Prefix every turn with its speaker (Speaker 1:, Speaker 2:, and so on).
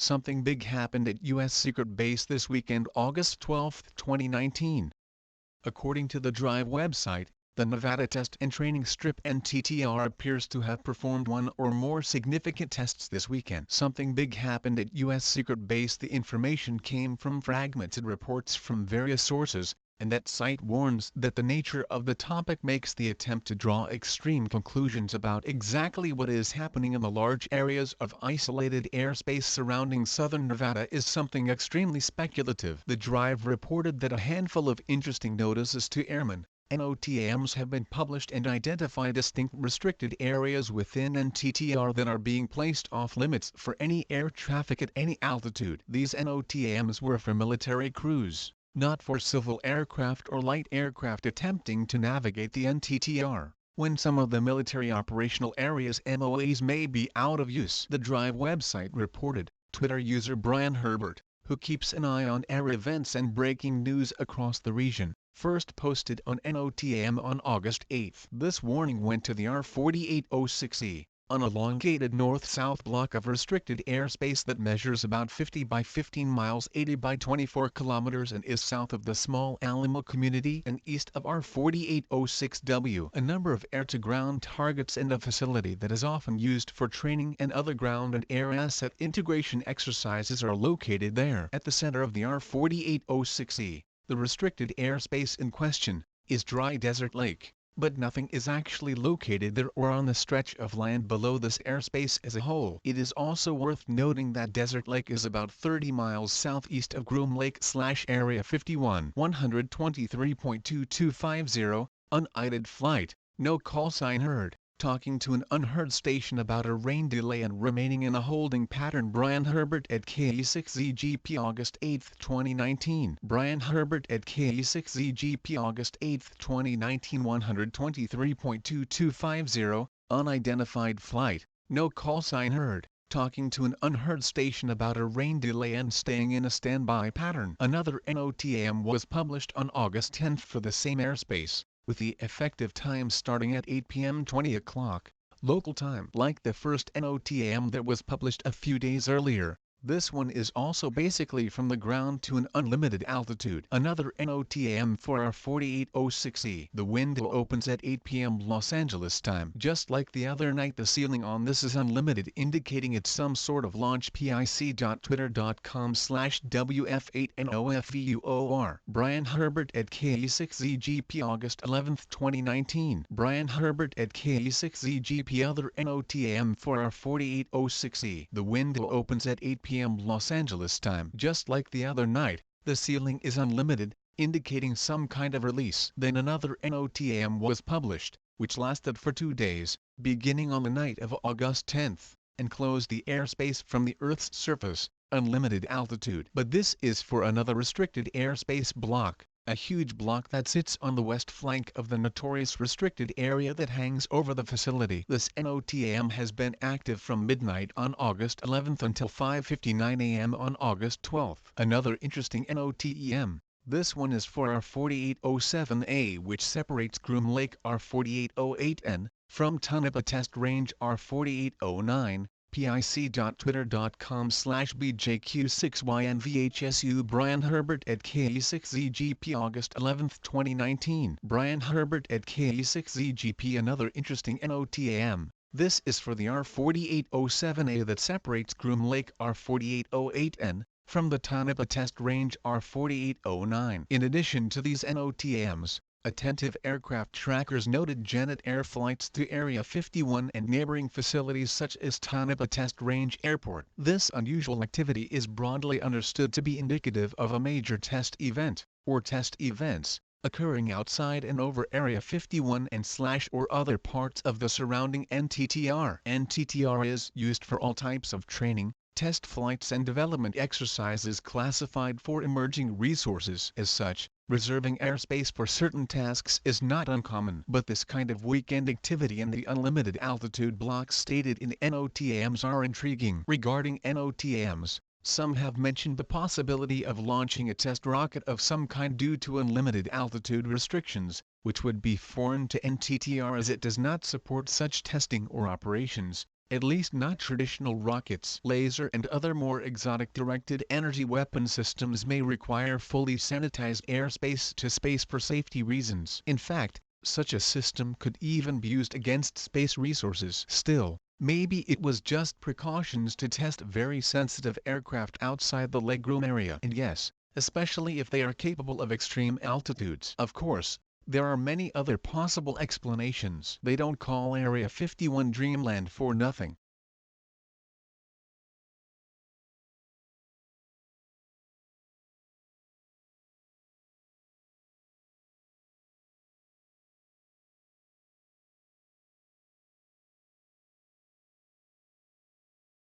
Speaker 1: Something big happened at U.S. Secret Base this weekend, August 12, 2019. According to the Drive website, the Nevada Test and Training Strip (NTTR) appears to have performed one or more significant tests this weekend. Something big happened at U.S. Secret Base. The information came from fragmented reports from various sources, and that site warns that the nature of the topic makes the attempt to draw extreme conclusions about exactly what is happening in the large areas of isolated airspace surrounding southern Nevada is something extremely speculative. The Drive reported that a handful of interesting notices to airmen, NOTAMs, have been published and identify distinct restricted areas within NTTR that are being placed off limits for any air traffic at any altitude. These NOTAMs were for military crews, not for civil aircraft or light aircraft attempting to navigate the NTTR, when some of the military operational areas MOAs may be out of use. The Drive website reported, Twitter user Brian Herbert, who keeps an eye on air events and breaking news across the region, first posted on NOTAM on August 8. This warning went to the R4806E, an elongated north-south block of restricted airspace that measures about 50 by 15 miles 80 by 24 kilometers and is south of the Small Alamo community and east of R4806W. A number of air-to-ground targets and a facility that is often used for training and other ground and air asset integration exercises are located there. At the center of the R4806E, the restricted airspace in question, is Dry Desert Lake, but nothing is actually located there or on the stretch of land below this airspace as a whole. It is also worth noting that Desert Lake is about 30 miles southeast of Groom Lake/Area 51. 123.2250, unaided flight, no call sign heard. Talking to an unheard station about a rain delay and remaining in a holding pattern. Brian Herbert at KE6ZGP August 8, 2019. Brian Herbert at KE6ZGP August 8, 2019. 123.2250, unidentified flight, no call sign heard. Talking to an unheard station about a rain delay and staying in a standby pattern. Another NOTAM was published on August 10 for the same airspace, with the effective time starting at 8 p.m. 20 o'clock, local time. Like the first NOTAM that was published a few days earlier, this one is also basically from the ground to an unlimited altitude. Another NOTAM for our 4806E. The window opens at 8 p.m. Los Angeles time. Just like the other night, the ceiling on this is unlimited, indicating it's some sort of launch. pic.twitter.com/WF8NOFVUOR. Brian Herbert at KE6ZGP August 11, 2019. Brian Herbert at KE6ZGP. Other NOTAM for our 4806E. The window opens at 8 p.m. Los Angeles time. Just like the other night, the ceiling is unlimited, indicating some kind of release. Then another NOTAM was published, which lasted for 2 days, beginning on the night of August 10, and closed the airspace from the Earth's surface, unlimited altitude. But this is for another restricted airspace block, a huge block that sits on the west flank of the notorious restricted area that hangs over the facility. This NOTAM has been active from midnight on August 11 until 5:59 a.m. on August 12. Another interesting NOTAM. This one is for our 4807A, which separates Groom Lake R4808N from Tonopah Test Range R4809. pic.twitter.com/BJQ6YNVHSU. Brian Herbert at KE6ZGP August 11, 2019. Brian Herbert at KE6ZGP. Another interesting NOTAM. This is for the R4807A that separates Groom Lake R4808N from the Tonopah Test Range R4809. In addition to these NOTAMs, attentive aircraft trackers noted Janet Air flights to Area 51 and neighboring facilities such as Tonopah Test Range Airport. This unusual activity is broadly understood to be indicative of a major test event, or test events, occurring outside and over Area 51 and/or other parts of the surrounding NTTR. NTTR is used for all types of training, test flights and development exercises classified for emerging resources. As such, reserving airspace for certain tasks is not uncommon. But this kind of weekend activity in the unlimited altitude blocks stated in NOTAMs are intriguing. Regarding NOTAMs, some have mentioned the possibility of launching a test rocket of some kind due to unlimited altitude restrictions, which would be foreign to NTTR as it does not support such testing or operations. At least not traditional rockets. Laser and other more exotic directed energy weapon systems may require fully sanitized airspace to space for safety reasons. In fact, such a system could even be used against space resources. Still, maybe it was just precautions to test very sensitive aircraft outside the legroom area. And yes, especially if they are capable of extreme altitudes. Of course, there are many other possible explanations. They don't call Area 51 Dreamland for nothing.